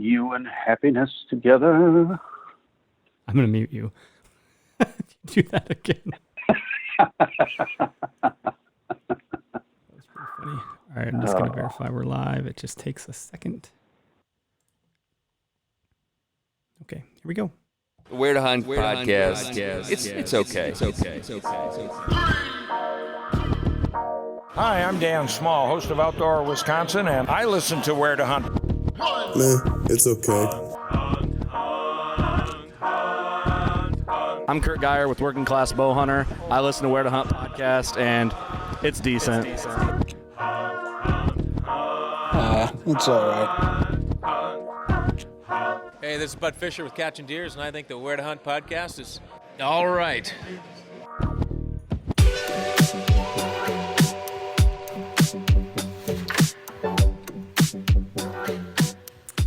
you and happiness together. I'm going to mute you. Do that again. That was pretty funny. All right, I'm just going to verify we're live. It just takes a second. Okay, here we go. Where to Hunt podcast. It's okay. Hi, I'm Dan Small, host of Outdoor Wisconsin, and I listen to Where to Hunt. Meh, it's okay. I'm Kurt Geyer with Working Class Bow Hunter. I listen to Where to Hunt podcast, and it's decent. It's all right. Hey, this is Bud Fisher with Catching Deers, and I think the Where to Hunt podcast is all right.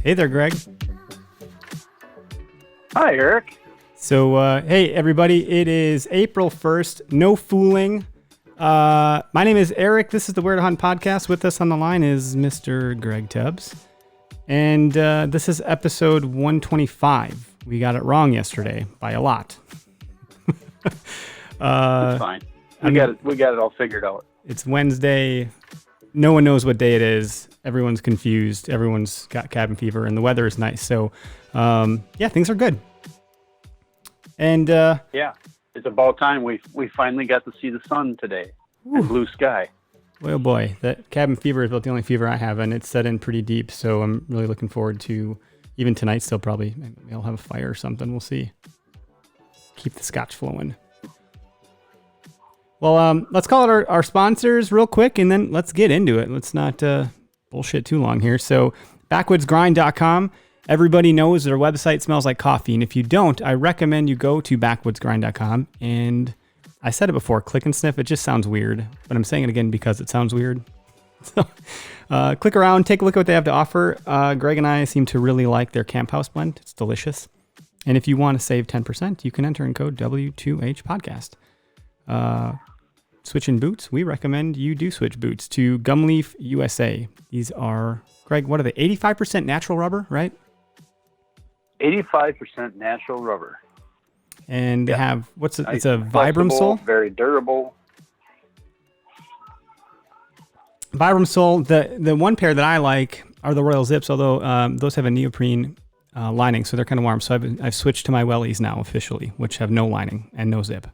Hey there, Greg. Hi, Eric. So, hey, everybody. It is April 1st. No fooling. My name is Eric. This is the Where to Hunt podcast. With us on the line is Mr. Greg Tubbs. And this is episode 125. We got it wrong yesterday by a lot. It's fine. We got it all figured out. It's Wednesday. No one knows what day it is. Everyone's confused. Everyone's got cabin fever, and the weather is nice. So, yeah, things are good. And yeah, it's about time we finally got to see the sun today and blue sky. Oh boy, that cabin fever is about the only fever I have, and it's set in pretty deep. So I'm really looking forward to even tonight. Still probably maybe I'll have a fire or something. We'll see. Keep the scotch flowing. Well, let's call it our sponsors real quick, and then let's get into it. Let's not bullshit too long here. So backwoodsgrind.com. Everybody knows their website smells like coffee, and if you don't, I recommend you go to backwoodsgrind.com. And I said it before, click and sniff. It just sounds weird, but I'm saying it again because it sounds weird. So click around, take a look at what they have to offer. Greg and I seem to really like their Camp House blend. It's delicious. And if you want to save 10%, you can enter in code W2H podcast. Switching boots, we recommend you do switch boots to Gumleaf USA. These are, Greg, what are they? 85% natural rubber, right? 85% natural rubber. And they have, it's a Vibram flexible, sole? Very durable. Vibram sole, the one pair that I like are the Royal Zips, although those have a neoprene lining, so they're kind of warm. So I've switched to my Wellies now officially, which have no lining and no zip.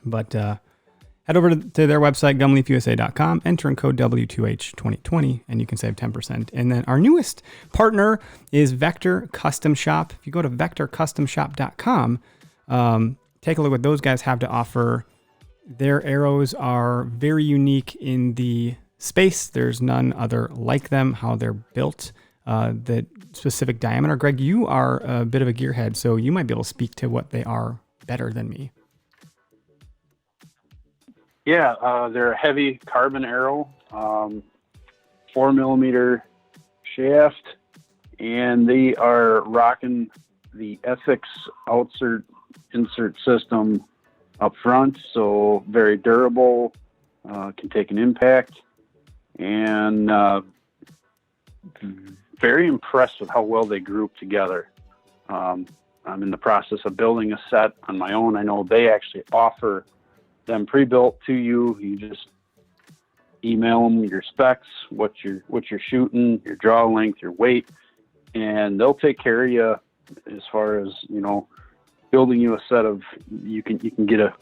But head over to their website, gumleafusa.com, enter in code W2H2020, and you can save 10%. And then our newest partner is Vector Custom Shop. If you go to vectorcustomshop.com, take a look what those guys have to offer. Their arrows are very unique in the space. There's none other like them, how they're built, the specific diameter. Greg, you are a bit of a gearhead, so you might be able to speak to what they are better than me. Yeah, they're a heavy carbon arrow, 4mm shaft, and they are rocking the Ethics insert system up front, so very durable, can take an impact, and very impressed with how well they group together. I'm in the process of building a set on my own. I know they actually offer them pre-built to you. You just email them your specs, what you're shooting, your draw length, your weight, and they'll take care of you as far as, building you a set of, you can get a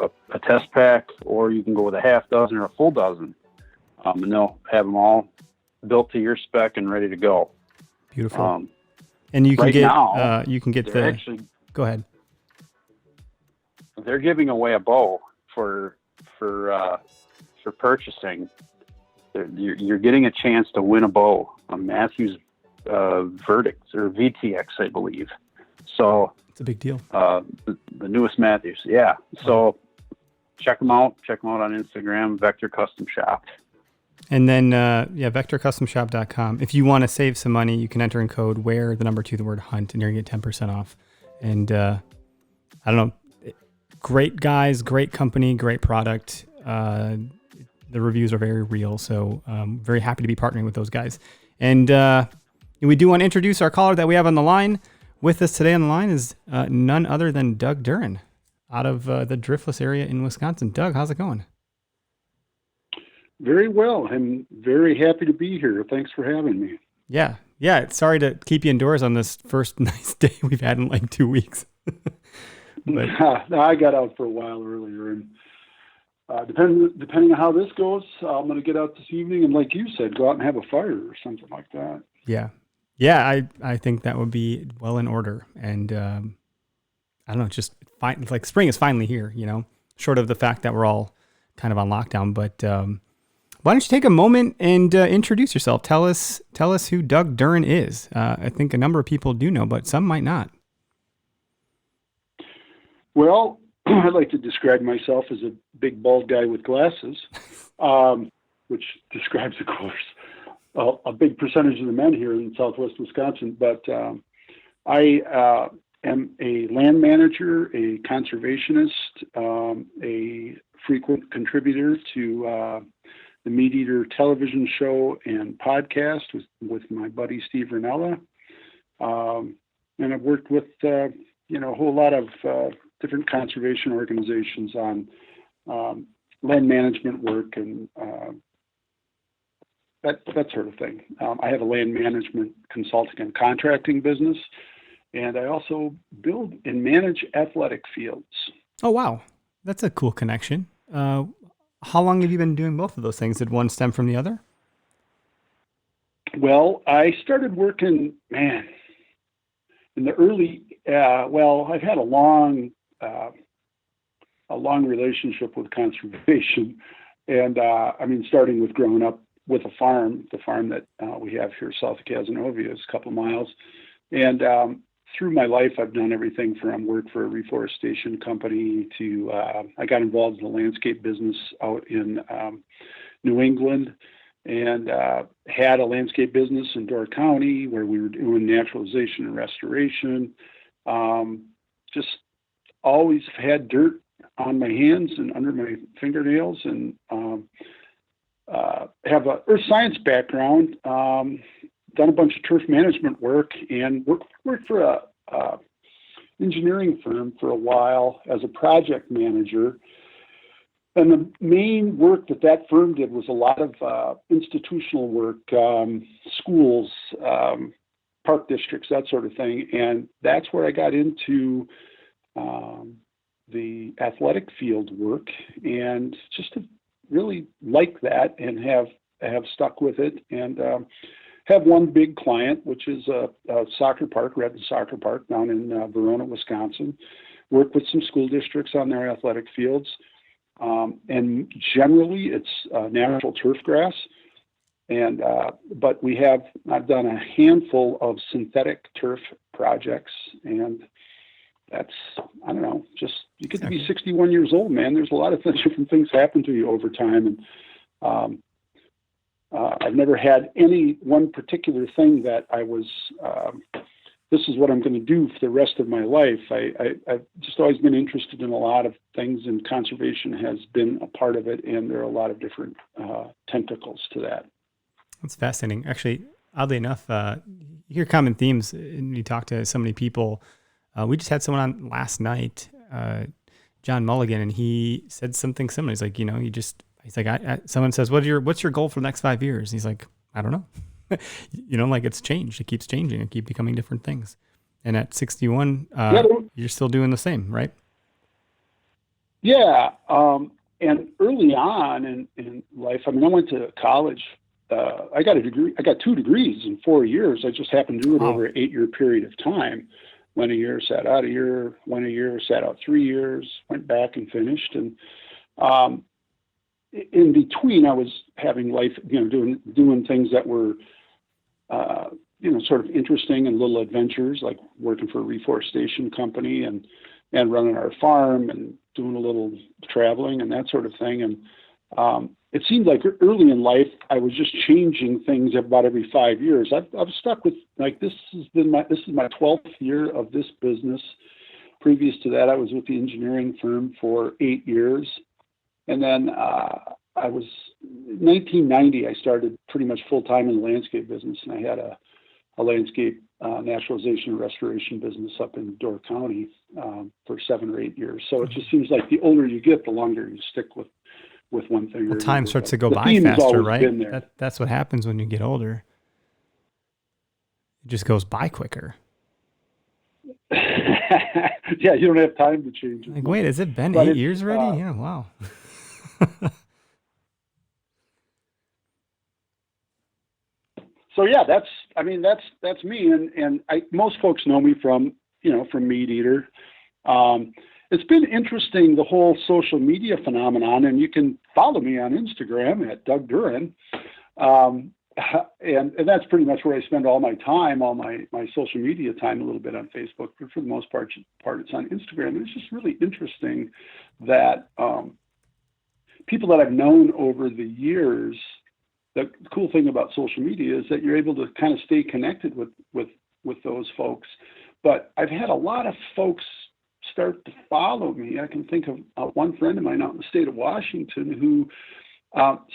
test pack, or you can go with a half dozen or a full dozen, and they'll have them all built to your spec and ready to go. Beautiful. And you can right get now, go ahead. They're giving away a bow for purchasing. You're getting a chance to win a bow, a Matthews Verdict, or VTX, I believe. So it's a big deal. The newest Matthews, yeah. So check them out. Check them out on Instagram, Vector Custom Shop. And then vectorcustomshop.com. If you want to save some money, you can enter in code WHERE, the number 2, the word hunt, and you're gonna get 10% off. And I don't know. Great guys, great company, great product. The reviews are very real, so very happy to be partnering with those guys. And We do want to introduce our caller that we have on the line. With us today on the line is none other than Doug Duren out of the Driftless area in Wisconsin. Doug, how's it going? Very well. I'm very happy to be here. Thanks for having me. Yeah. Sorry to keep you indoors on this first nice day we've had in like 2 weeks. But I got out for a while earlier, and depending on how this goes, I'm going to get out this evening and, like you said, go out and have a fire or something like that. Yeah. I think that would be well in order. And I don't know, it's just fine. Like spring is finally here, short of the fact that we're all kind of on lockdown. But why don't you take a moment and introduce yourself? Tell us who Doug Duren is. I think a number of people do know, but some might not. Well, I'd like to describe myself as a big bald guy with glasses, which describes, of course, a big percentage of the men here in Southwest Wisconsin. But I am a land manager, a conservationist, a frequent contributor to the Meat Eater television show and podcast with my buddy Steve Ranella. And I've worked with a whole lot of different conservation organizations on land management work and that sort of thing. I have a land management consulting and contracting business, and I also build and manage athletic fields. Oh, wow. That's a cool connection. How long have you been doing both of those things? Did one stem from the other? Well, I started working, in the early, I've had a long relationship with conservation. And starting with growing up with the farm that we have here south of Cazenovia is a couple of miles. And through my life, I've done everything from work for a reforestation company to I got involved in the landscape business out in New England, and had a landscape business in Door County where we were doing naturalization and restoration. Just always had dirt on my hands and under my fingernails, and have a earth science background. Done a bunch of turf management work and worked for a engineering firm for a while as a project manager. And the main work that firm did was a lot of institutional work, schools, park districts, that sort of thing. And that's where I got into the athletic field work, and just to really like that and have stuck with it. And have one big client, which is a soccer park, Redden Soccer Park down in Verona, Wisconsin. Work with some school districts on their athletic fields. And generally it's natural turf grass. And, but I've done a handful of synthetic turf projects, and that's, I don't know, just, you get to be 61 years old, man. There's a lot of different things happen to you over time. And, I've never had any one particular thing that I was, this is what I'm going to do for the rest of my life. I've just always been interested in a lot of things, and conservation has been a part of it. And there are a lot of different tentacles to that. That's fascinating. Actually, oddly enough, you hear common themes and you talk to so many people. We just had someone on last night, John Mulligan, and he said something similar. He's like, he's like, someone says, what's your goal for the next 5 years? He's like, I don't know. Like it's changed. It keeps changing. It keeps becoming different things. And at 61, you're still doing the same, right? Yeah. And early on in life, I went to college. I got a degree. I got 2 degrees in 4 years. I just happened to do it over an 8-year period of time. Went a year, sat out a year, went a year, sat out 3 years, went back and finished. And in between, I was having life, doing things that were, sort of interesting and little adventures, like working for a reforestation company and running our farm and doing a little traveling and that sort of thing. And it seemed like early in life, I was just changing things about every 5 years. I've stuck with, like, this is my 12th year of this business. Previous to that, I was with the engineering firm for 8 years. And then I was, in 1990, I started pretty much full-time in the landscape business. And I had a landscape naturalization and restoration business up in Door County for 7 or 8 years. So it just seems like the older you get, the longer you stick with one thing. Well, or time another. starts to But go the by theme has faster, always right? been there. That's what happens when you get older. It just goes by quicker. Yeah, you don't have time to change it. Like, wait, has it been But 8 years already? Yeah, wow. So yeah, that's me, and most folks know me from Meat Eater. It's been interesting, the whole social media phenomenon, and you can follow me on Instagram at Doug Duren, and that's pretty much where I spend all my time, all my social media time, a little bit on Facebook, but for the most part it's on Instagram. And it's just really interesting that people that I've known over the years. The cool thing about social media is that you're able to kind of stay connected with those folks. But I've had a lot of folks start to follow me. I can think of one friend of mine out in the state of Washington who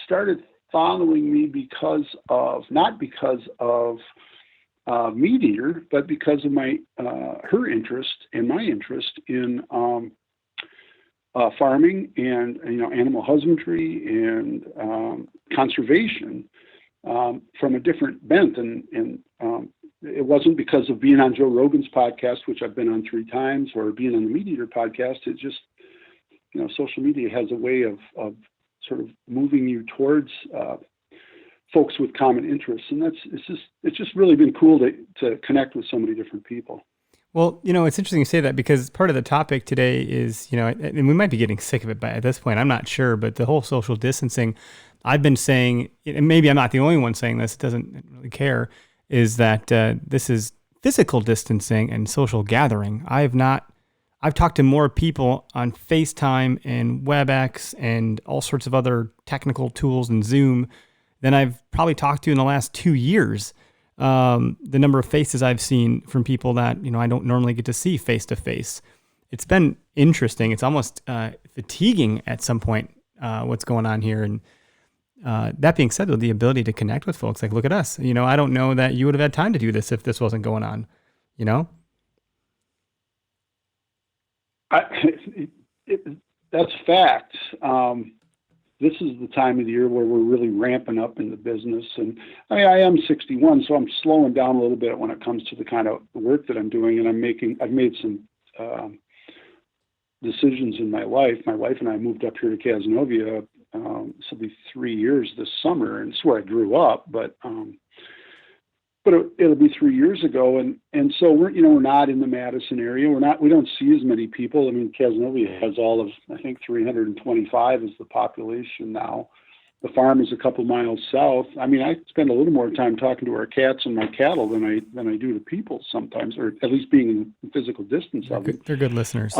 started following me not because of Meat Eater, but because of her interest and my interest in farming and animal husbandry and conservation from a different bent, and it wasn't because of being on Joe Rogan's podcast, which I've been on 3 times, or being on the Meat Eater podcast. It just social media has a way of sort of moving you towards folks with common interests, and it's just really been cool to connect with so many different people. Well, it's interesting you say that, because part of the topic today is, and we might be getting sick of it at this point, I'm not sure, but the whole social distancing, I've been saying, and maybe I'm not the only one saying this, it doesn't really care, is that this is physical distancing and social gathering. I've talked to more people on FaceTime and WebEx and all sorts of other technical tools and Zoom than I've probably talked to in the last 2 years. The number of faces I've seen from people that, I don't normally get to see face to face. It's been interesting. It's almost fatiguing at some point, what's going on here. And that being said, though, the ability to connect with folks, like, look at us, I don't know that you would have had time to do this if this wasn't going on, That's fact. This is the time of the year where we're really ramping up in the business. And I am 61, so I'm slowing down a little bit when it comes to the kind of work that I'm doing. And I've made some decisions in my life. My wife and I moved up here to Cazenovia. This will be 3 years this summer, and it's where I grew up, but it'll be 3 years ago. And so we're not in the Madison area. We don't see as many people. I mean, Cazenovia has all of, I think 325 is the population now. The farm is a couple miles south. I mean, I spend a little more time talking to our cats and my cattle than I do to people sometimes, or at least being in physical distance of them. They're good listeners.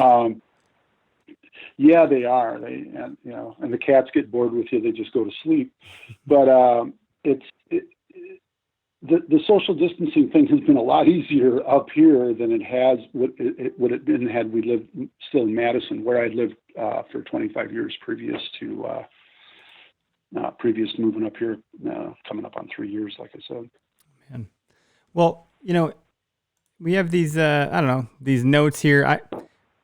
Yeah, they are. And the cats get bored with you. They just go to sleep. But the social distancing thing has been a lot easier up here than it would have been had we lived still in Madison, where I'd lived for 25 years previous to moving up here, coming up on 3 years, like I said. Man. Well, we have these, these notes here. I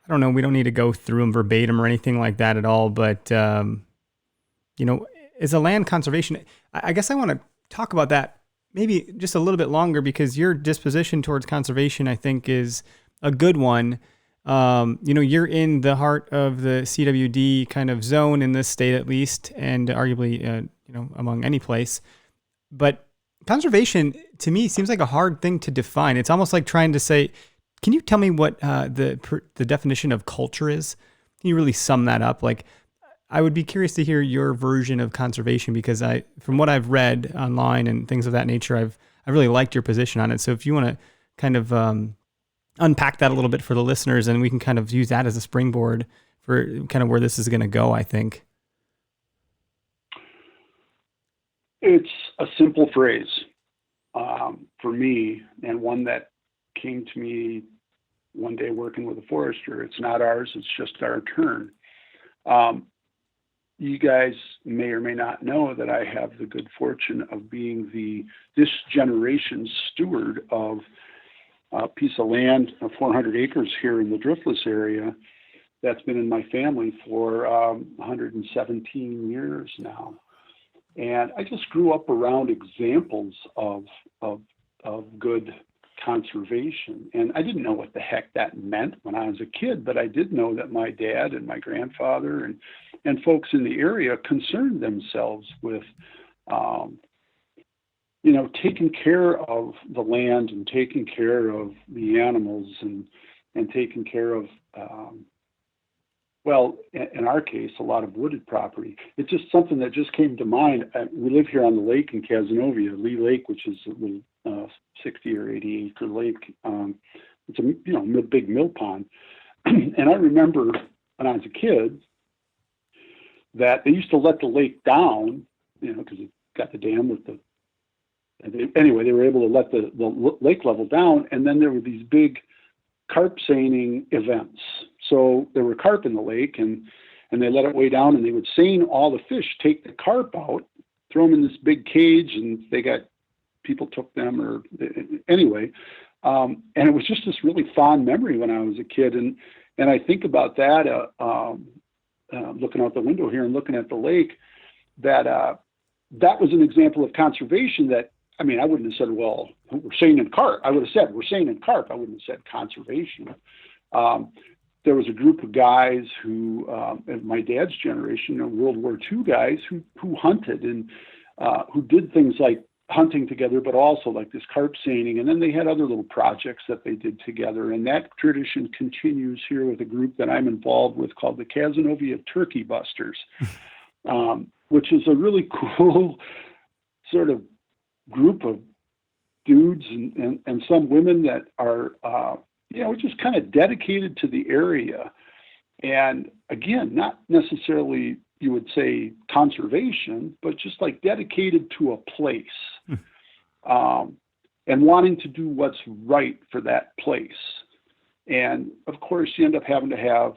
don't know. We don't need to go through them verbatim or anything like that at all. But, as a land conservation, I guess I want to talk about that maybe just a little bit longer, because your disposition towards conservation, I think, is a good one. You're in the heart of the CWD kind of zone in this state, at least, and arguably, among any place. But conservation, to me, seems like a hard thing to define. It's almost like trying to say, can you tell me what the definition of culture is? Can you really sum that up? Like, I would be curious to hear your version of conservation, because from what I've read online and things of that nature, I really liked your position on it. So if you want to kind of unpack that a little bit for the listeners, and we can kind of use that as a springboard for kind of where this is going to go, I think. It's a simple phrase for me, and one that came to me one day working with a forester. It's not ours, it's just our turn. you guys may or may not know that I have the good fortune of being this generation's steward of a piece of land, 400 acres here in the Driftless area, that's been in my family for 117 years now. And I just grew up around examples of good conservation. And I didn't know what the heck that meant when I was a kid, but I did know that my dad and my grandfather and folks in the area concerned themselves with, taking care of the land and taking care of the animals and taking care of, in our case, a lot of wooded property. It's just something that just came to mind. We live here on the lake in Cazenovia, Lee Lake, which is a little 60 or 80 acre lake. It's a big mill pond. And I remember when I was a kid that they used to let the lake down, because it got the dam with the, they were able to let the lake level down. And then there were these big carp seining events. So there were carp in the lake and they let it way down and they would seine all the fish, take the carp out, throw them in this big cage, and people took them and it was just this really fond memory when I was a kid. And I think about that, looking out the window here and looking at the lake, that was an example of conservation that, I wouldn't have said, well, we're seining carp. I would have said, we're seining carp. I wouldn't have said conservation. There was a group of guys who, my dad's generation, World War II guys who hunted and who did things like hunting together, but also like this carp seining. And then they had other little projects that they did together. And that tradition continues here with a group that I'm involved with called the Cazenovia Turkey Busters, which is a really cool sort of group of dudes and some women that are, just kind of dedicated to the area. And again, not necessarily, you would say, conservation, but just like dedicated to a place and wanting to do what's right for that place. And of course, you end up having to have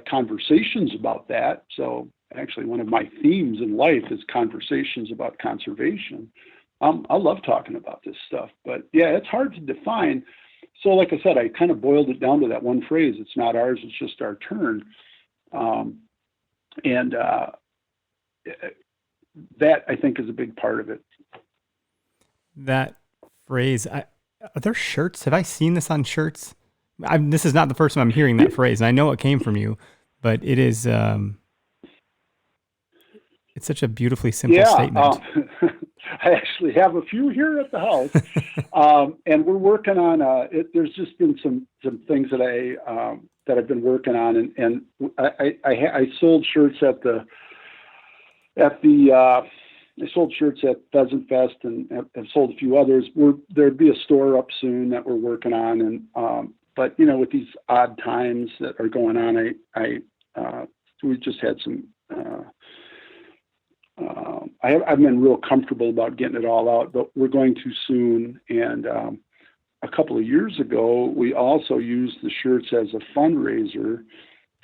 conversations about that. So actually, one of my themes in life is conversations about conservation. I love talking about this stuff, but yeah, it's hard to define. So like I said, I kind of boiled it down to that one phrase. It's not ours, it's just our turn. That I think is a big part of it. That phrase, are there shirts? Have I seen this on shirts? This is not the first time I'm hearing that phrase, and I know it came from you, but it is, it's such a beautifully simple statement. I actually have a few here at the house, and we're working on. There's just been some things that I've been working on, and I sold shirts I sold shirts at Pheasant Fest and have sold a few others. There'd be a store up soon that we're working on, and but with these odd times that are going on, we just had some. I've been real comfortable about getting it all out, but we're going to soon. And a couple of years ago, we also used the shirts as a fundraiser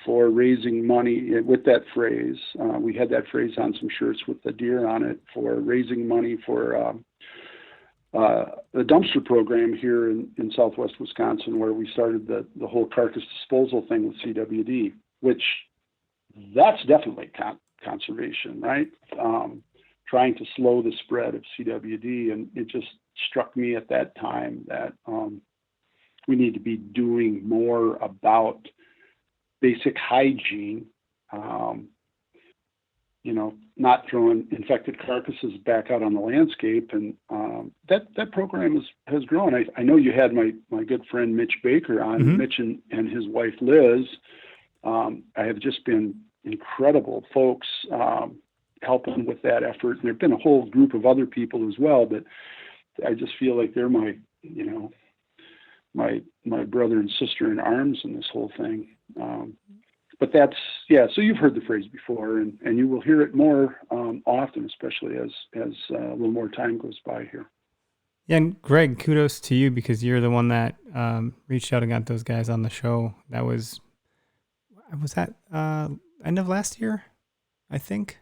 for raising money with that phrase. We had that phrase on some shirts with the deer on it for raising money for the dumpster program here in Southwest Wisconsin, where we started the whole carcass disposal thing with CWD, which that's definitely conservation, right? Trying to slow the spread of CWD. And it just struck me at that time that we need to be doing more about basic hygiene, not throwing infected carcasses back out on the landscape. And that program has grown. I know you had my good friend Mitch Baker on. Mm-hmm. Mitch and his wife Liz. I have just been incredible folks helping with that effort. And there've been a whole group of other people as well, but I just feel like they're my brother and sister in arms in this whole thing. But that's, so you've heard the phrase before, and you will hear it more often, especially as a little more time goes by here. Yeah, and Greg, kudos to you because you're the one that reached out and got those guys on the show. Was that end of last year? I think,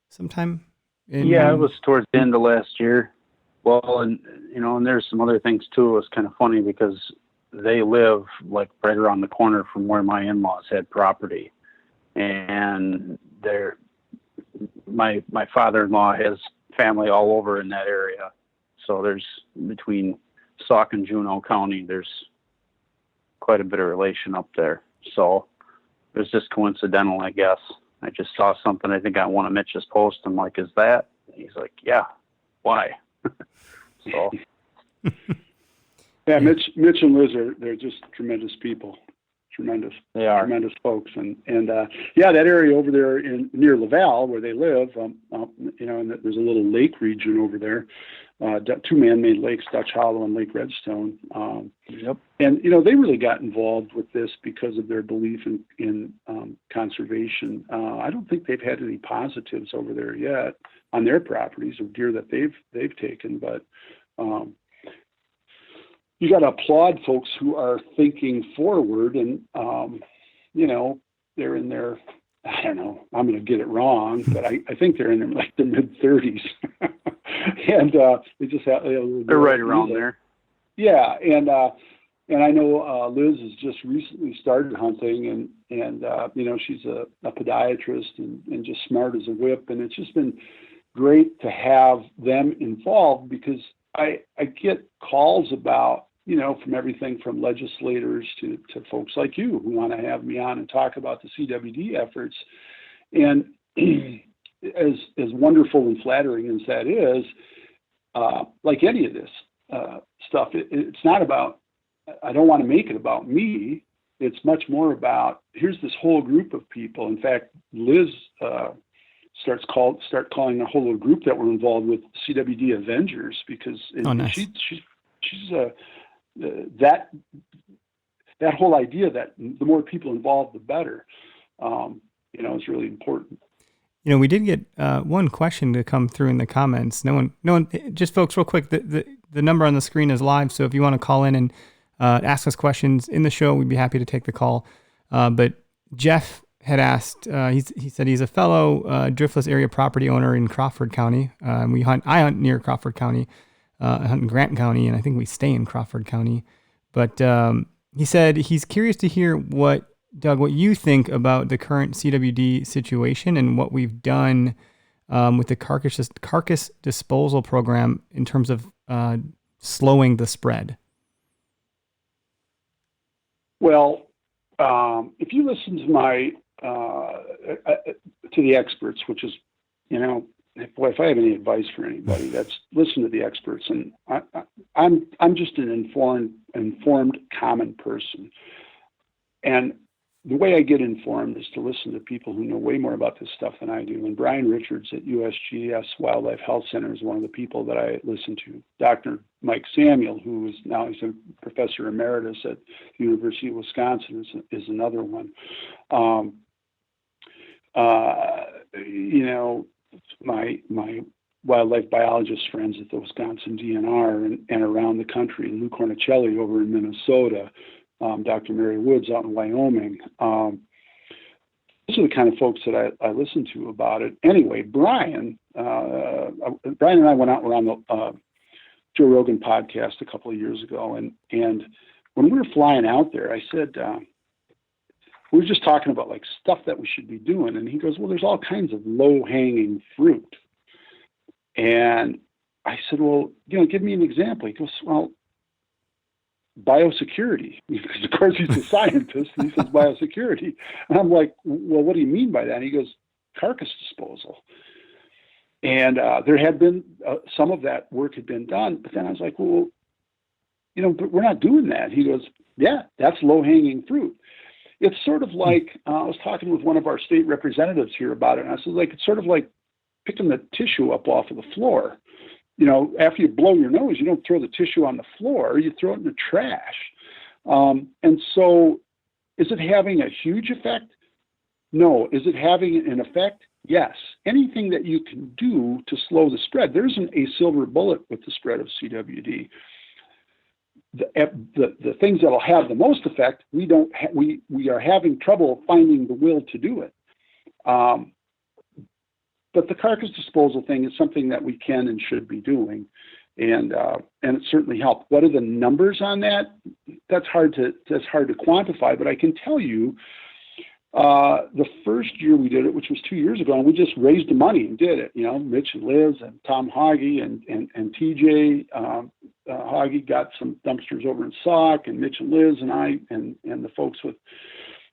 sometime. Yeah, it was towards the end of last year. Well, and and there's some other things too. It was kind of funny because they live like right around the corner from where my in-laws had property, and my father-in-law has family all over in that area. So there's between Sauk and Juneau County, there's quite a bit of relation up there. So it was just coincidental, I guess. I just saw something, I think, on one of Mitch's posts. I'm like, is that? And he's like, yeah. Why? So. Yeah, Mitch and Liz they're just tremendous people. They are tremendous folks, and yeah, that area over there near Laval where they live, and there's a little lake region over there, two man-made lakes, Dutch Hollow and Lake Redstone. Yep. And they really got involved with this because of their belief in conservation. I don't think they've had any positives over there yet on their properties of deer that they've taken, but. You got to applaud folks who are thinking forward, and they're in their, I don't know, I'm going to get it wrong, but I think they're in their mid 30s, and they just have. They're right around there. Yeah, and I know Liz has just recently started hunting, and she's a podiatrist and just smart as a whip, and it's just been great to have them involved because I get calls about. From everything from legislators to folks like you who want to have me on and talk about the CWD efforts. And as wonderful and flattering as that is, like any of this stuff, it's not about, I don't want to make it about me. It's much more about, here's this whole group of people. In fact, Liz start calling a whole group that we're involved with CWD Avengers because nice. she's that whole idea that the more people involved, the better, is really important. We did get one question to come through in the comments. No one, just folks, real quick, the number on the screen is live. So if you want to call in and ask us questions in the show, we'd be happy to take the call. But Jeff had asked, he said he's a fellow driftless area property owner in Crawford County. I hunt near Crawford County. I hunt in Grant County, and I think we stay in Crawford County. But he said he's curious to hear what you think about the current CWD situation and what we've done with the carcass disposal program in terms of slowing the spread. Well, if you listen to my to the experts, which is, if I have any advice for anybody, that's listen to the experts. And I'm just an informed common person. And the way I get informed is to listen to people who know way more about this stuff than I do. And Brian Richards at USGS Wildlife Health Center is one of the people that I listen to. Dr. Mike Samuel, who is now he's a professor emeritus at the University of Wisconsin, is another one. My wildlife biologist friends at the Wisconsin DNR and around the country, Lou Cornicelli over in Minnesota, Dr. Mary Woods out in Wyoming. Those are the kind of folks that I listen to about it. Anyway, Brian and I went out around the Joe Rogan podcast a couple of years ago, and when we were flying out there, I said, we were just talking about like stuff that we should be doing. And he goes, well, there's all kinds of low hanging fruit. And I said, well, give me an example. He goes, well, biosecurity, because of course he's a scientist and he says biosecurity. And I'm like, well, what do you mean by that? And he goes, carcass disposal. And there had been some of that work had been done, but then I was like, well, but we're not doing that. He goes, yeah, that's low hanging fruit. It's sort of like, I was talking with one of our state representatives here about it, and I said, it's sort of like picking the tissue up off of the floor. After you blow your nose, you don't throw the tissue on the floor, you throw it in the trash. And so is it having a huge effect? No. Is it having an effect? Yes. Anything that you can do to slow the spread. There isn't a silver bullet with the spread of CWD. The things that'll have the most effect, we are having trouble finding the will to do it. but the carcass disposal thing is something that we can and should be doing, and it certainly helped. What are the numbers on that? That's hard to quantify, but I can tell you, the first year we did it, which was 2 years ago, and we just raised the money and did it. You know, Mitch and Liz and Tom Hoggy and TJ Hoggy got some dumpsters over in Sauk, and Mitch and Liz and I and the folks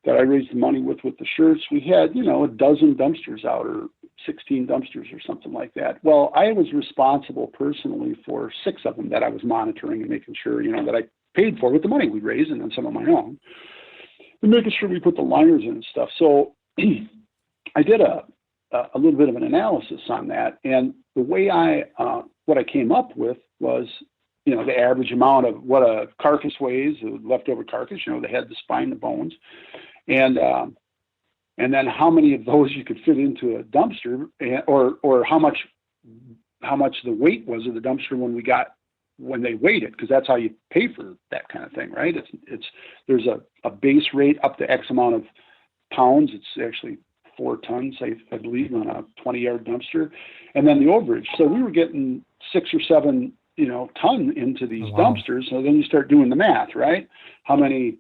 that I raised the money with the shirts. We had, you know, a dozen dumpsters out, or 16 dumpsters or something like that. Well, I was responsible personally for 6 of them that I was monitoring and making sure, you know, that I paid for with the money we raised, and then some of my own, and making sure we put the liners in and stuff. So I did a little bit of an analysis on that, and the way what I came up with was, you know, the average amount of what a carcass weighs, a leftover carcass, you know, the head, the spine, the bones, and then how many of those you could fit into a dumpster, or how much the weight was of the dumpster when they weighed it, because that's how you pay for that kind of thing, right? There's a base rate up to X amount of pounds. It's actually 4 tons, I believe, on a 20-yard dumpster, and then the overage. So we were getting 6 or 7, you know, ton into these dumpsters. So then you start doing the math, right? How many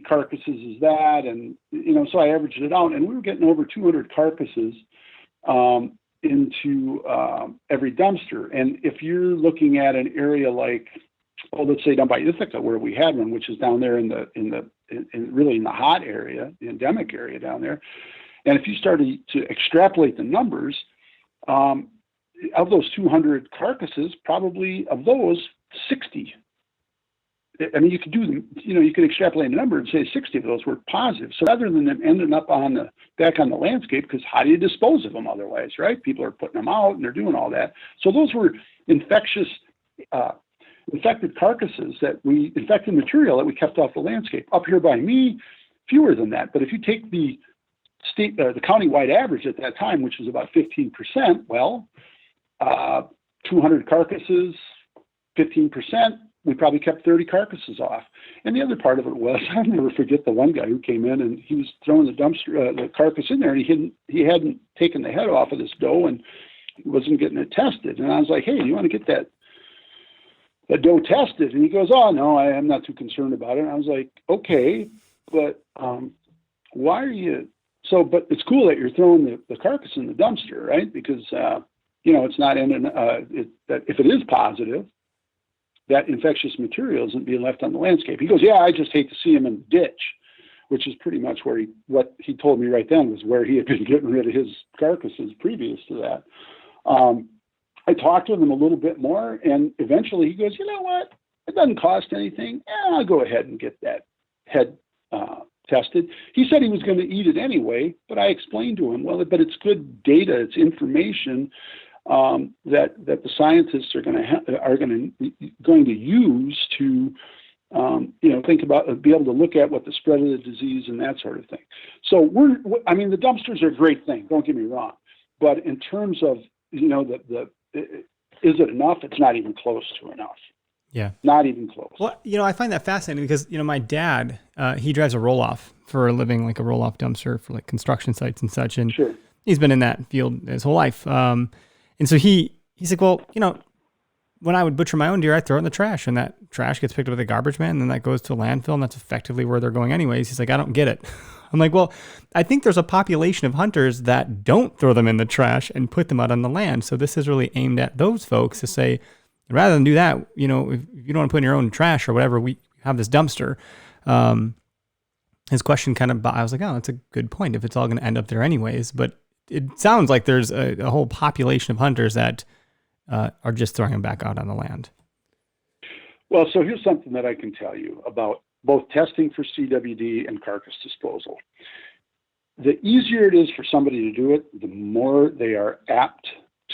carcasses is that? And, you know, so I averaged it out, and we were getting over 200 carcasses into every dumpster. And if you're looking at an area like, let's say down by Ithaca, where we had one, which is down there in really in the hot area, the endemic area down there, and if you started to extrapolate the numbers, of those 200 carcasses, probably of those 60. I mean, you could do them, you know, you could extrapolate the number and say 60 of those were positive. So rather than them ending up back on the landscape, because how do you dispose of them otherwise, right? People are putting them out and they're doing all that. So those were infected carcasses infected material that we kept off the landscape. Up here by me, fewer than that. But if you take the county-wide average at that time, which was about 15%, well, 200 carcasses, 15%, we probably kept 30 carcasses off. And the other part of it was, I'll never forget the one guy who came in and he was throwing the carcass in there, and he hadn't taken the head off of this doe, and he wasn't getting it tested. And I was like, hey, you want to get that doe tested? And he goes, oh, no, I'm not too concerned about it. And I was like, okay, but why are you... So, but it's cool that you're throwing the carcass in the dumpster, right? Because, you know, it's not that if it is positive, that infectious material isn't being left on the landscape. He goes, yeah, I just hate to see him in the ditch, which is pretty much what he told me right then was where he had been getting rid of his carcasses previous to that. I talked to him a little bit more, and eventually he goes, you know what? It doesn't cost anything. I'll go ahead and get that head tested. He said he was going to eat it anyway, but I explained to him, well, but it's good data, it's information that the scientists are going to use to you know, think about, be able to look at what the spread of the disease and that sort of thing. So I mean, the dumpsters are a great thing, don't get me wrong, but in terms of, you know, is it enough? It's not even close to enough. Yeah. Not even close. Well, you know, I find that fascinating because, you know, my dad, he drives a roll-off for a living, like a roll-off dumpster for like construction sites and such. And sure, he's been in that field his whole life. And so he's like, well, you know, when I would butcher my own deer, I throw it in the trash, and that trash gets picked up by the garbage man, and then that goes to a landfill, and that's effectively where they're going anyways. He's like, I don't get it. I'm like, well, I think there's a population of hunters that don't throw them in the trash and put them out on the land. So this is really aimed at those folks to say, rather than do that, you know, if you don't want to put in your own trash or whatever, we have this dumpster. His question kind of, I was like, oh, that's a good point if it's all going to end up there anyways. But it sounds like there's a whole population of hunters that are just throwing them back out on the land. Well, so here's something that I can tell you about both testing for CWD and carcass disposal. The easier it is for somebody to do it, the more they are apt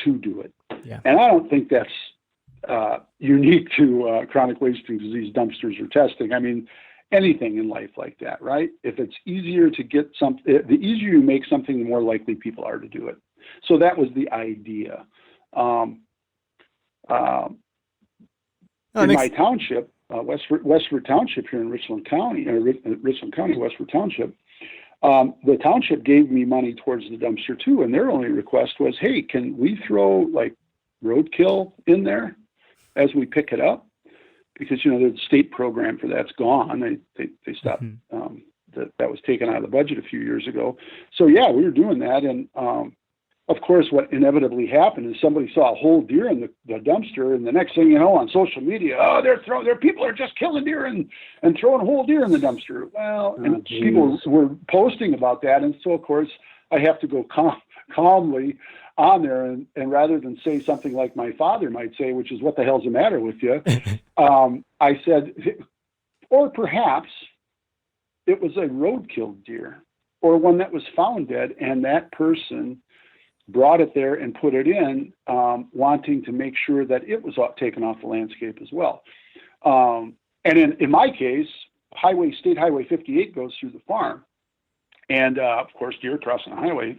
to do it. Yeah. And I don't think that's unique to chronic wasting disease dumpsters or testing. I mean, anything in life like that, right? If it's easier to get the easier you make something, the more likely people are to do it. So that was the idea. In my township, Westford Township here in Richland County, Westford Township, The township gave me money towards the dumpster too, and their only request was, "Hey, can we throw like roadkill in there as we pick it up?" Because the state program for that's gone. They stopped. That was taken out of the budget a few years ago. So yeah, we were doing that, and of course, what inevitably happened is somebody saw a whole deer in the dumpster, and the next thing you know, on social media, people are just killing deer and throwing whole deer in the dumpster. Well, and people were posting about that, and so of course, I have to go calmly on there, and rather than say something like my father might say, which is, "What the hell's the matter with you?" I said, or perhaps it was a roadkill deer, or one that was found dead, and that person brought it there and put it in, wanting to make sure that it was taken off the landscape as well. And in my case, State Highway 58 goes through the farm, and of course, deer crossing the highway,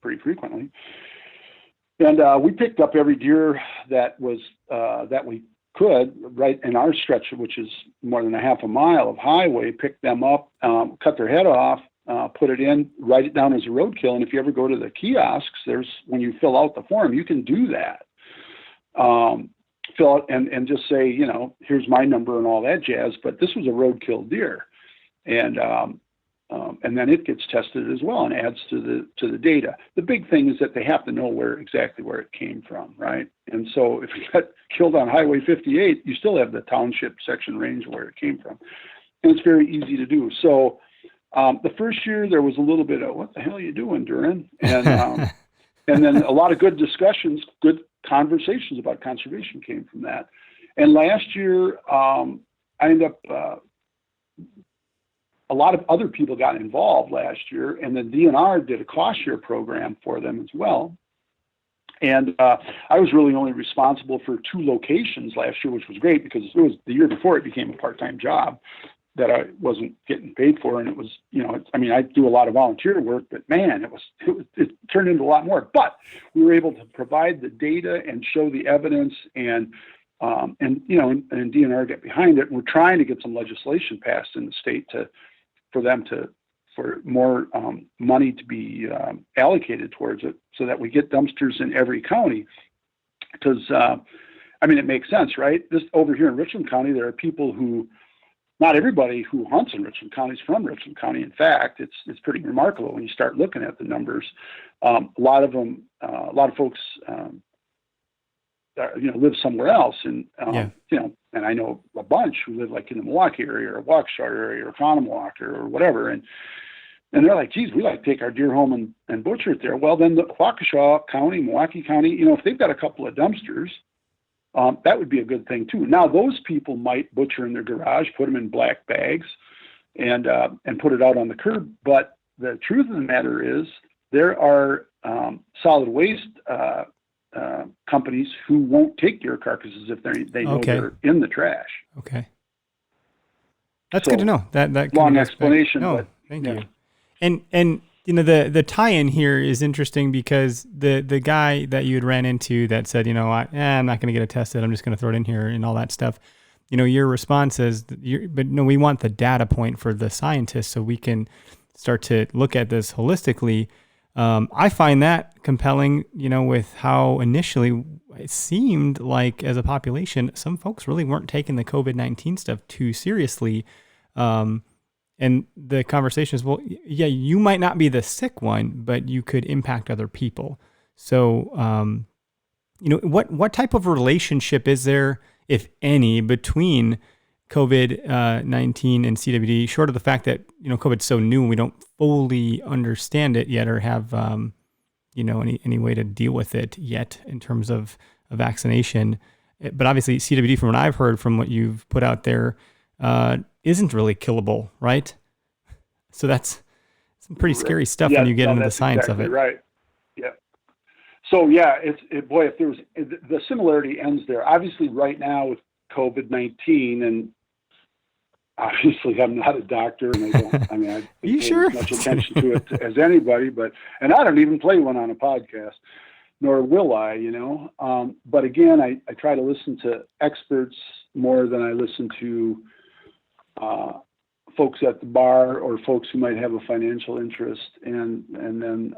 pretty frequently. And we picked up every deer that was that we could right in our stretch, which is more than a half a mile of highway. Picked them up, cut their head off, put it in, write it down as a roadkill. And if you ever go to the kiosks, when you fill out the form, you can do that. Fill out and just say, here's my number and all that jazz. But this was a roadkill deer, and then it gets tested as well and adds to the data. The big thing is that they have to know exactly where it came from, right? And so if it got killed on Highway 58, you still have the township section range where it came from, and it's very easy to do. So the first year there was a little bit of, "What the hell are you doing, Duren?" And and then a lot of good discussions, good conversations about conservation came from that. And last year I ended up. A lot of other people got involved last year, and the DNR did a cost share program for them as well. And I was really only responsible for 2 locations last year, which was great because it was the year before it became a part-time job that I wasn't getting paid for. And it was, I do a lot of volunteer work, but man, it turned into a lot more. But we were able to provide the data and show the evidence, and DNR get behind it. And we're trying to get some legislation passed in the state for more money to be allocated towards it, so that we get dumpsters in every county. Because it makes sense, right? This over here in Richland County, there are people who, not everybody who hunts in Richland County is from Richland County. In fact, it's pretty remarkable when you start looking at the numbers. A lot of folks live somewhere else, and and I know a bunch who live like in the Milwaukee area or Waukesha area or Conomowoc or whatever, and they're like, "Geez, we like to take our deer home and butcher it there." Well, then the Waukesha County, Milwaukee County, if they've got a couple of dumpsters, that would be a good thing too. Now, those people might butcher in their garage, put them in black bags, and put it out on the curb. But the truth of the matter is, there are solid waste companies who won't take deer carcasses if they know they're in the trash. Okay, that's good to know. That long explanation. No, thank you. And the tie-in here is interesting because the guy that you had ran into that said, I'm not going to get it tested, I'm just going to throw it in here and all that stuff. Your response is, but no, we want the data point for the scientists so we can start to look at this holistically. I find that compelling, with how initially it seemed like as a population, some folks really weren't taking the COVID-19 stuff too seriously. And the conversation is, well, yeah, you might not be the sick one, but you could impact other people. So, what type of relationship is there, if any, between COVID-19 and CWD, short of the fact that, COVID's so new and we don't fully understand it yet or have, any way to deal with it yet in terms of a vaccination. But obviously CWD, from what I've heard from what you've put out there, isn't really killable, right? So that's some pretty scary stuff when you get into the science of it. Right. Yeah. So yeah, if there was, the similarity ends there. Obviously right now with COVID-19, and obviously I'm not a doctor, and I don't pay as much attention to it as anybody, and I don't even play one on a podcast, nor will I, but again, I try to listen to experts more than I listen to folks at the bar or folks who might have a financial interest, and then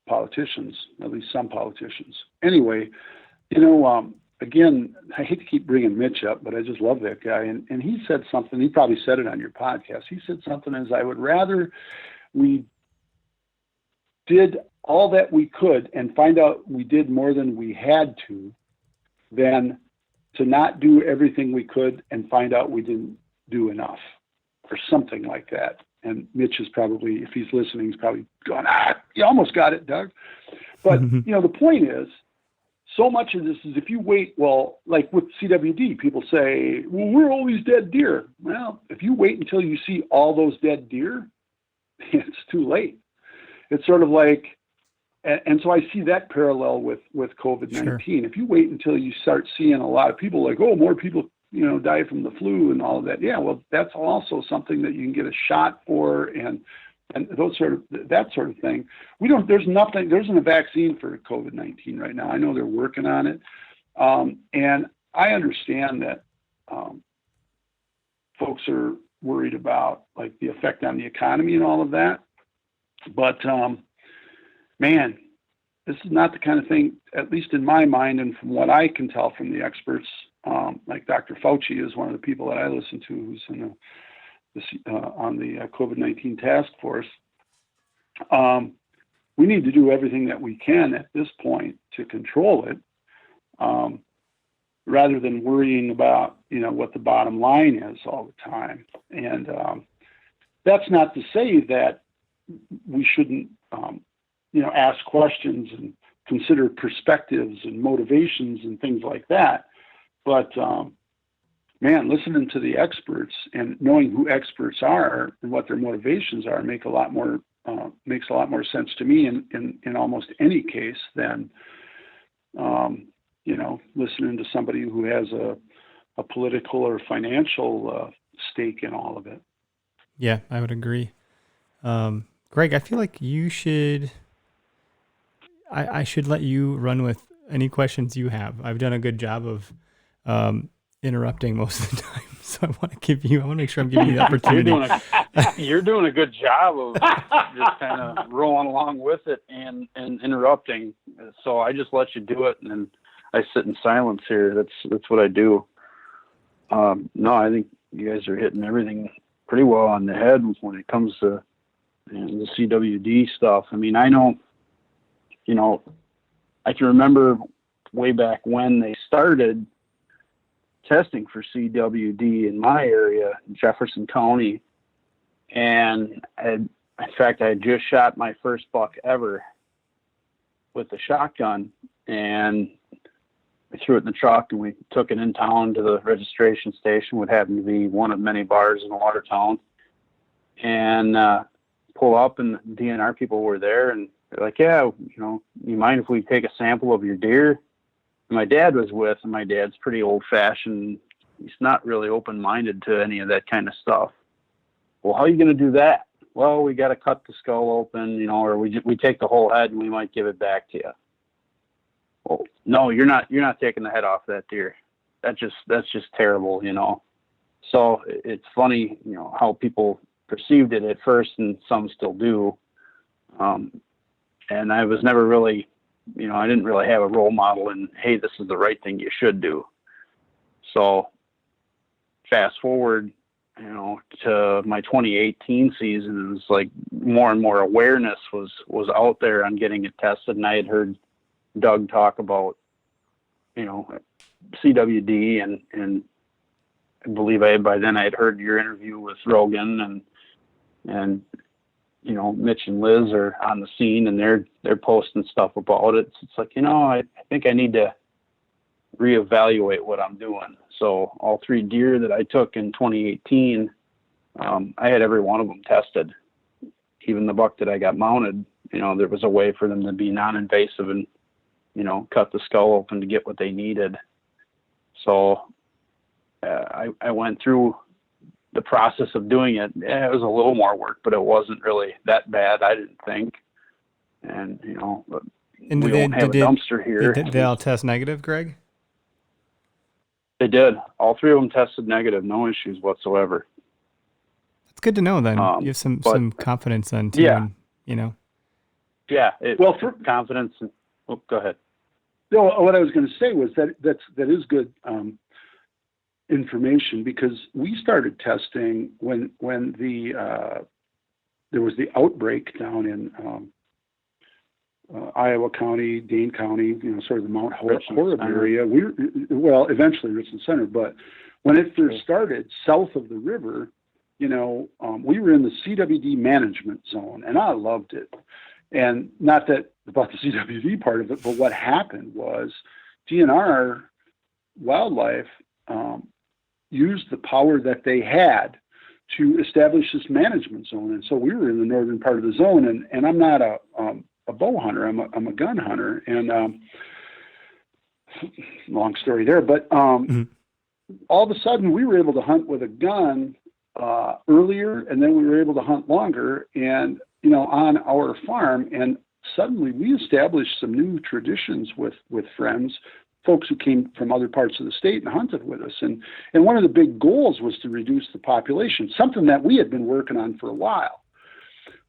politicians, at least some politicians. Anyway, again, I hate to keep bringing Mitch up, but I just love that guy. And he said something, he probably said it on your podcast. He said something as, I would rather we did all that we could and find out we did more than we had to than to not do everything we could and find out we didn't do enough, or something like that. And Mitch is probably, if he's listening, he's probably going, you almost got it, Doug. But, the point is, so much of this is if you wait, well, like with CWD, people say, well, we're always dead deer. Well, if you wait until you see all those dead deer, it's too late. It's sort of like, and so I see that parallel with COVID-19. Sure. If you wait until you start seeing a lot of people like, oh, more people, die from the flu and all of that. Yeah, well, that's also something that you can get a shot for, and that sort of thing. There isn't a vaccine for COVID-19 right now. I know they're working on it. And I understand that folks are worried about like the effect on the economy and all of that. But man, this is not the kind of thing, at least in my mind, and from what I can tell from the experts, like Dr. Fauci is one of the people that I listen to, who's in on the COVID-19 task force. We need to do everything that we can at this point to control it, rather than worrying about, what the bottom line is all the time. And that's not to say that we shouldn't, ask questions and consider perspectives and motivations and things like that. But man, listening to the experts and knowing who experts are and what their motivations are makes a lot more sense to me in almost any case than listening to somebody who has a political or financial stake in all of it. Yeah, I would agree. Greg, I feel like you should. I should let you run with any questions you have. I've done a good job of interrupting most of the time, so I want to make sure I'm giving you the opportunity. You're doing a good job of just kind of rolling along with it and interrupting. So I just let you do it, and then I sit in silence here. That's what I do. No, I think you guys are hitting everything pretty well on the head when it comes to the CWD stuff. I mean, I know, I can remember way back when they started testing for CWD in my area, Jefferson County. And in fact, I had just shot my first buck ever with a shotgun, and we threw it in the truck and we took it in town to the registration station, what happened to be one of many bars in Watertown, and pull up, and the DNR people were there, and they're like, yeah, you mind if we take a sample of your deer? And my dad was with, and my dad's pretty old fashioned. He's not really open-minded to any of that kind of stuff. Well, how are you going to do that? Well, we got to cut the skull open, or we take the whole head and we might give it back to you. Well, no, you're not taking the head off that deer. That's just terrible, So it's funny, how people perceived it at first, and some still do. And I was never really, I didn't really have a role model in, hey, this is the right thing you should do. So fast forward, to my 2018 season, it was like more and more awareness was out there on getting it tested. And I had heard Doug talk about, CWD, and I believe by then I had heard your interview with Rogan, and Mitch and Liz are on the scene, and they're posting stuff about it. So it's like, I think I need to reevaluate what I'm doing. So all 3 deer that I took in 2018, I had every one of them tested. Even the buck that I got mounted, there was a way for them to be non-invasive and, cut the skull open to get what they needed. So I went through the process of doing it. It was a little more work, but it wasn't really that bad, I didn't think. And, but and we don't have a dumpster here. Did they all test negative, Greg? They did. All 3 of them tested negative, no issues whatsoever. It's good to know then. You have some confidence then too. Yeah. And, you know. Yeah. Well, for confidence. Go ahead. No, what I was going to say was that is good information, because we started testing when there was the outbreak down in Iowa County, Dane County, sort of the Mount Horeb area. Eventually Richland Center, but when it first started south of the river, we were in the CWD management zone, and I loved it. And not that about the CWD part of it, but what happened was DNR Wildlife used the power that they had to establish this management zone. And so we were in the northern part of the zone, and I'm not a bow hunter. I'm a gun hunter, and long story there. But all of a sudden, we were able to hunt with a gun earlier, and then we were able to hunt longer, and on our farm. And suddenly, we established some new traditions with friends, folks who came from other parts of the state and hunted with us. And one of the big goals was to reduce the population, something that we had been working on for a while.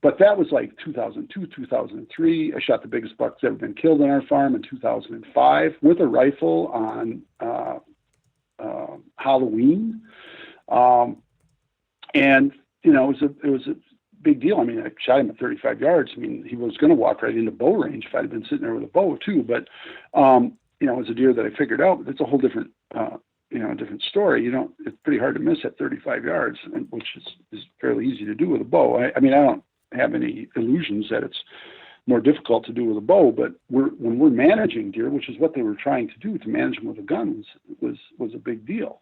But that was like 2002, 2003. I shot the biggest buck that's ever been killed on our farm in 2005 with a rifle on Halloween. And, it was a big deal. I mean, I shot him at 35 yards. I mean, he was going to walk right into bow range if I'd have been sitting there with a bow too. But, it was a deer that I figured out. It's a whole different, different story. It's pretty hard to miss at 35 yards, which is fairly easy to do with a bow. I mean, I don't have any illusions that it's more difficult to do with a bow, but when we're managing deer, which is what they were trying to do, to manage them with a gun was a big deal.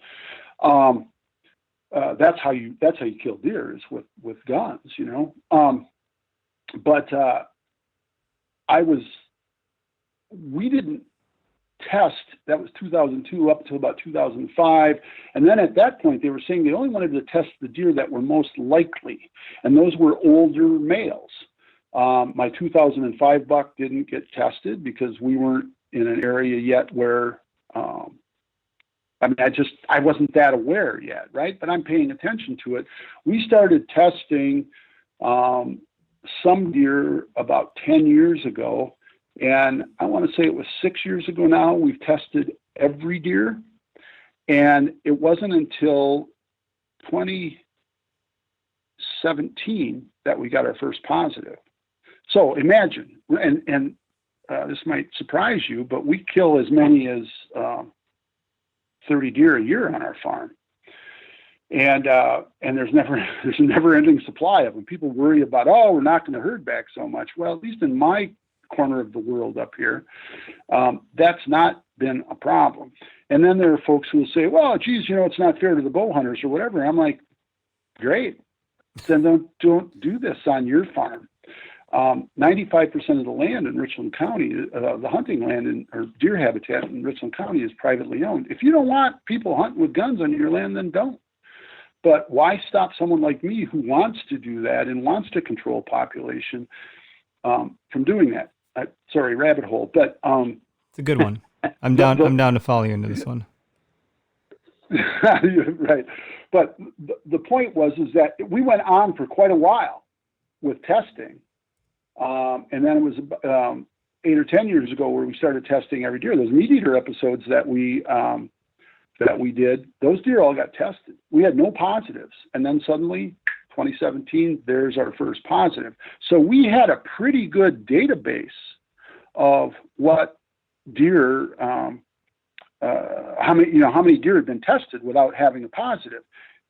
That's how you kill deer, is with guns, But we didn't test. That was 2002 up until about 2005. And then at that point, they were saying they only wanted to test the deer that were most likely. And those were older males. My 2005 buck didn't get tested because we weren't in an area yet where, I wasn't that aware yet, right? But I'm paying attention to it. We started testing some deer about 10 years ago. And I want to say it was 6 years ago now, we've tested every deer. And it wasn't until 2017 that we got our first positive. So imagine, and this might surprise you, but we kill as many as 30 deer a year on our farm. And there's a never ending supply of them. People worry about, we're not going to herd back so much. Well, at least in my corner of the world up here, that's not been a problem. And then there are folks who will say, well, geez, it's not fair to the bow hunters or whatever. I'm like, great. Then don't do this on your farm. 95% of the land in Richland County, the hunting land or deer habitat in Richland County, is privately owned. If you don't want people hunting with guns on your land, then don't. But why stop someone like me who wants to do that and wants to control population from doing that? Sorry, rabbit hole. But it's a good one. I'm down to follow you into this one. Right. But the point was that we went on for quite a while with testing. And then it was 8 or 10 years ago where we started testing every deer. Those meat eater episodes that we did, those deer all got tested. We had no positives. And then suddenly, 2017, there's our first positive. So we had a pretty good database of what deer, how many deer had been tested without having a positive.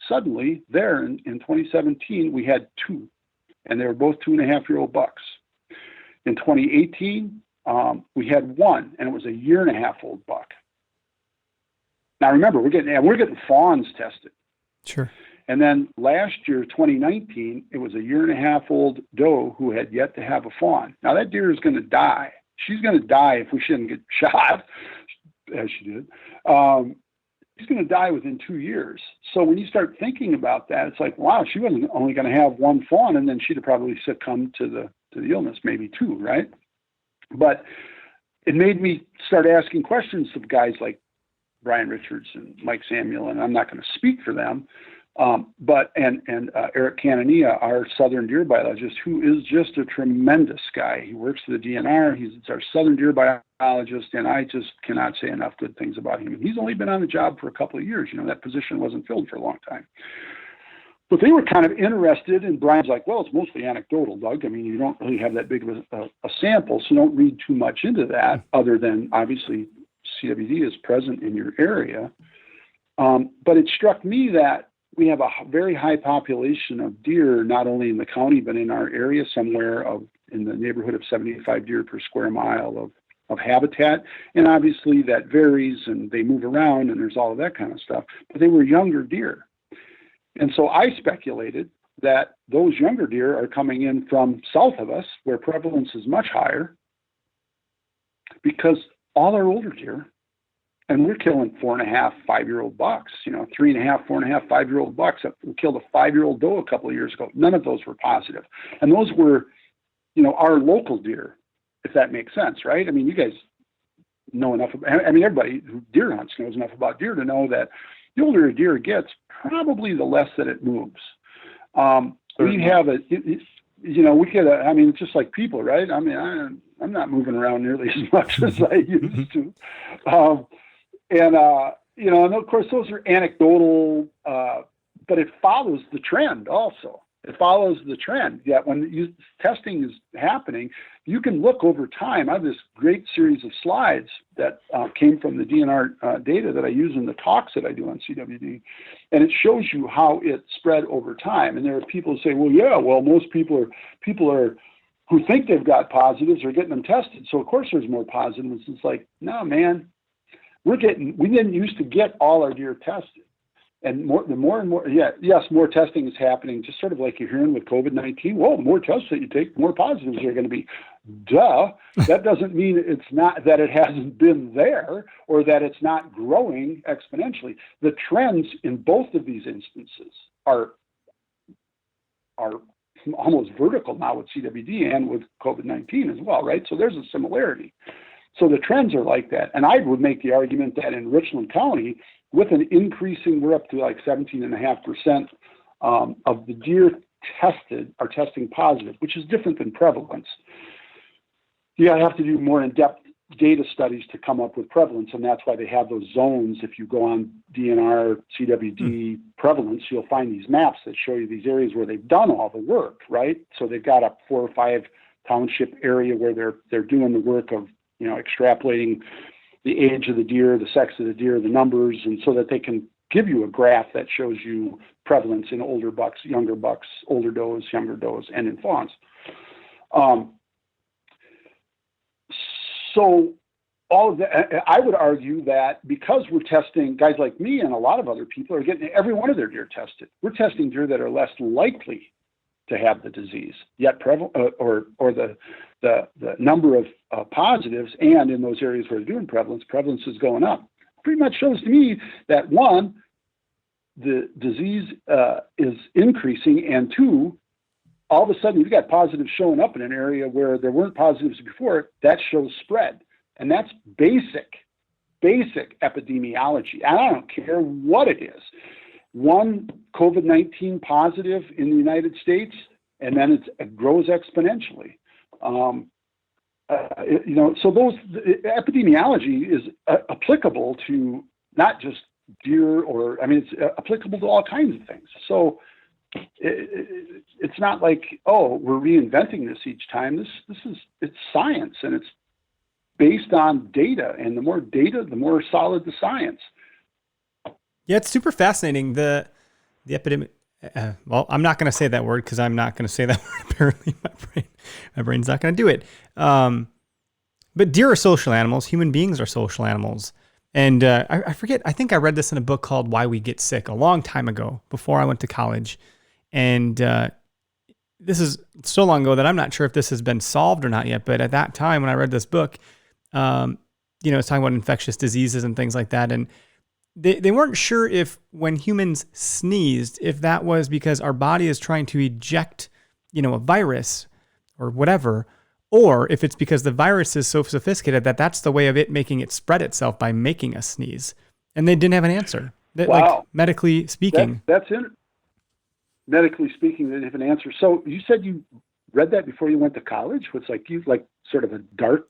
Suddenly, there in 2017, we had 2, and they were both 2.5-year-old bucks. In 2018, we had 1, and it was a 1.5-year-old buck. Now remember, we're getting fawns tested. Sure. And then last year, 2019, it was a 1.5-year-old doe who had yet to have a fawn. Now that deer is going to die. She's going to die if we shouldn't get shot, as she did. She's going to die within 2 years. So when you start thinking about that, it's like, wow, she wasn't only going to have 1 fawn, and then she'd have probably succumbed to the illness, maybe 2, right? But it made me start asking questions of guys like Brian Richards and Mike Samuel, and I'm not going to speak for them. But Eric Canania, our southern deer biologist, who is just a tremendous guy. He works for the DNR. He's our southern deer biologist, and I just cannot say enough good things about him. And he's only been on the job for a couple of years. That position wasn't filled for a long time. But they were kind of interested, and Brian's like, well, it's mostly anecdotal, Doug. I mean, you don't really have that big of a sample, so don't read too much into that, other than obviously CWD is present in your area. But it struck me that we have a very high population of deer, not only in the county, but in our area somewhere in the neighborhood of 75 deer per square mile of habitat. And obviously that varies and they move around and there's all of that kind of stuff, but they were younger deer. And so I speculated that those younger deer are coming in from south of us where prevalence is much higher, because all our older deer, and we're killing 4.5, 5-year-old bucks, 3.5, 4.5, 5-year-old bucks. We killed a 5-year-old doe a couple of years ago. None of those were positive. And those were, our local deer, if that makes sense, right? I mean, you guys know enough. Everybody who deer hunts knows enough about deer to know that the older a deer gets, probably the less that it moves. We have it's just like people, right? I mean, I'm not moving around nearly as much as I used to. And of course, those are anecdotal, but it follows the trend also. It follows the trend. Yet when testing is happening, you can look over time. I have this great series of slides that came from the DNR data that I use in the talks that I do on CWD, and it shows you how it spread over time. And there are people who say, most people are who think they've got positives are getting them tested, so of course there's more positives. It's like, no, man. We didn't used to get all our deer tested, and more testing is happening, just sort of like you're hearing with COVID-19. Well, the more tests that you take, the more positives are going to be. Duh. That doesn't mean it's not that it hasn't been there or that it's not growing exponentially. The trends in both of these instances are almost vertical now with CWD and with COVID-19 as well, right? So there's a similarity. So the trends are like that. And I would make the argument that in Richland County, with an increasing, we're up to like 17.5% of the deer tested are testing positive, which is different than prevalence. You have to do more in-depth data studies to come up with prevalence, and that's why they have those zones. If you go on DNR, CWD prevalence, you'll find these maps that show you these areas where they've done all the work, right? So they've got a 4 or 5 township area where they're doing the work of extrapolating the age of the deer, the sex of the deer, the numbers, and so that they can give you a graph that shows you prevalence in older bucks, younger bucks, older does, younger does, and in fawns. So all of that, I would argue that because we're testing, guys like me and a lot of other people are getting every one of their deer tested. We're testing deer that are less likely to have the disease, yet or the number of positives, and in those areas where they're doing prevalence is going up. Pretty much shows to me that one, the disease is increasing, and two, all of a sudden you've got positives showing up in an area where there weren't positives before. That shows spread, and that's basic epidemiology. And I don't care what it is. One COVID-19 positive in the United States, and then it grows exponentially. So epidemiology is applicable to not just deer, it's applicable to all kinds of things. So it's not like, we're reinventing this each time. It's science, and it's based on data, and the more data, the more solid the science. Yeah, it's super fascinating. The epidemic. I'm not going to say that word because I'm not going to say that word. Apparently, my brain's not going to do it. But deer are social animals. Human beings are social animals. And I forget. I think I read this in a book called Why We Get Sick a long time ago, before I went to college. And this is so long ago that I'm not sure if this has been solved or not yet. But at that time, when I read this book, it's talking about infectious diseases and things like that. And they weren't sure if when humans sneezed, if that was because our body is trying to eject, a virus or whatever, or if it's because the virus is so sophisticated that that's the way of it making it spread itself by making us sneeze. And they didn't have an answer. Wow. Like, medically speaking. That's medically speaking, they have an answer. So you said you read that before you went to college? Was like you like sort of a dark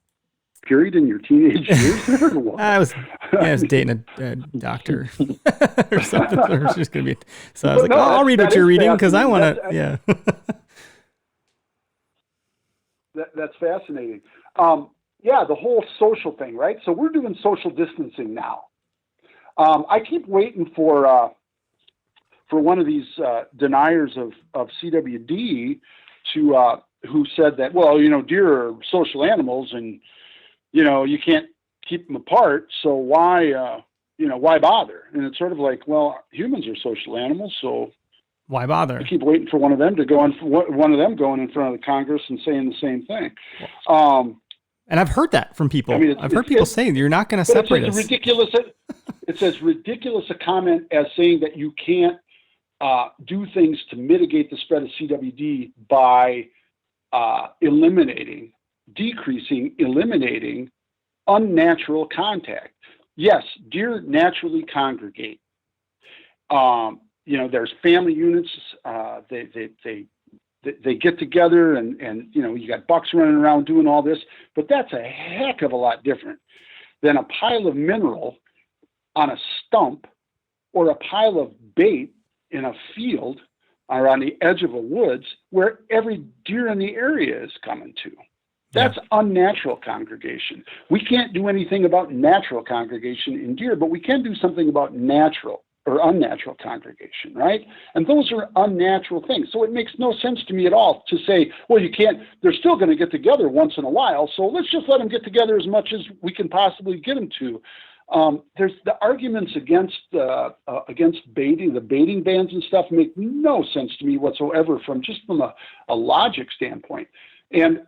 period in your teenage years? Or what? I was dating a doctor or something. Or it's just gonna be. So I was like, no, I'll read what you're reading because I want to. fascinating. Yeah. That's fascinating. The whole social thing, right? So we're doing social distancing now. I keep waiting for one of these deniers of CWD to who said that, well, deer are social animals and you can't keep them apart, so why bother? And it's sort of like, well, humans are social animals, so why bother? I keep waiting for one of them to go one of them going in front of the Congress and saying the same thing. And I've heard that from people. I've heard people say you're not going to separate us. It's as ridiculous a comment as saying that you can't do things to mitigate the spread of CWD by eliminating unnatural contact. Yes, deer naturally congregate. There's family units. They get together and you got bucks running around doing all this, but that's a heck of a lot different than a pile of mineral on a stump or a pile of bait in a field or on the edge of a woods where every deer in the area is coming to. That's unnatural congregation. We can't do anything about natural congregation in deer, but we can do something about natural or unnatural congregation, right? And those are unnatural things. So it makes no sense to me at all to say, well, you can't, they're still going to get together once in a while, so let's just let them get together as much as we can possibly get them to. There's the arguments against baiting, the baiting bans and stuff make no sense to me whatsoever from a logic standpoint. And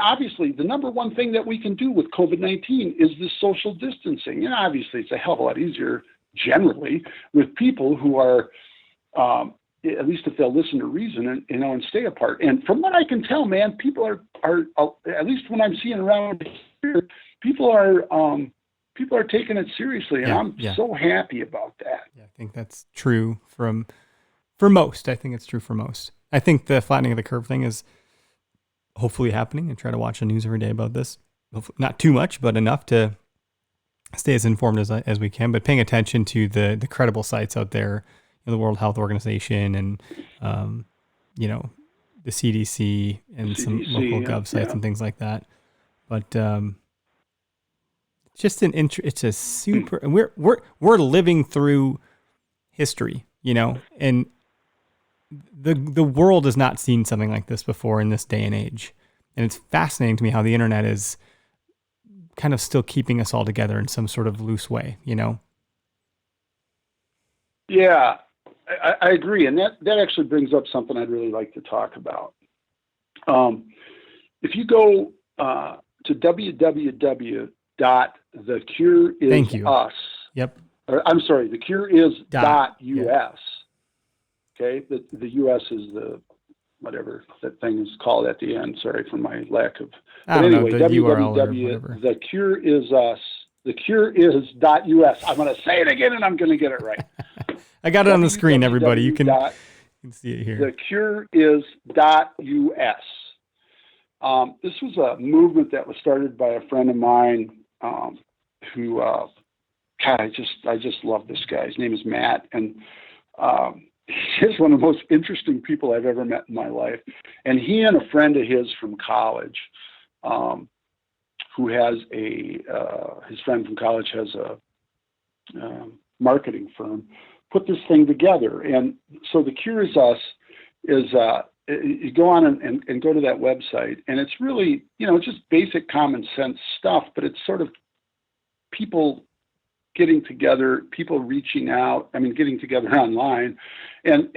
obviously, the number one thing that we can do with COVID-19 is this social distancing. And obviously, it's a hell of a lot easier generally with people who are, at least if they'll listen to reason and stay apart. And from what I can tell, man, people are at least when I'm seeing around here, people are taking it seriously, and I'm so happy about that. Yeah, I think that's true for most. I think it's true for most. I think the flattening of the curve thing is hopefully happening, and try to watch the news every day about this. Hopefully not too much, but enough to stay as informed as we can, but paying attention to the credible sites out there, the World Health Organization and, the CDC and some local gov sites and things like that. But just it's a super, we're living through history, and the world has not seen something like this before in this day and age. And it's fascinating to me how the internet is kind of still keeping us all together in some sort of loose way, Yeah, I agree. And that actually brings up something I'd really like to talk about. If you go to www.thecureis.us. Thank you. Yep. I'm sorry, thecureis.us. Okay, the US is the whatever that thing is called at the end. Sorry for my lack of. But anyway, thecureis.us. I'm going to say it again, and I'm going to get it right. I got it on the screen, everybody. You can see it here. Thecureis.us. This was a movement that was started by a friend of mine who, God, I just love this guy. His name is Matt, and he's one of the most interesting people I've ever met in my life. And he and a friend of his from college, who has his friend from college has a marketing firm, put this thing together. And so The Cure Is Us is, you go on and go to that website, and it's really, just basic common sense stuff, but it's sort of people getting together, people reaching out, getting together online. And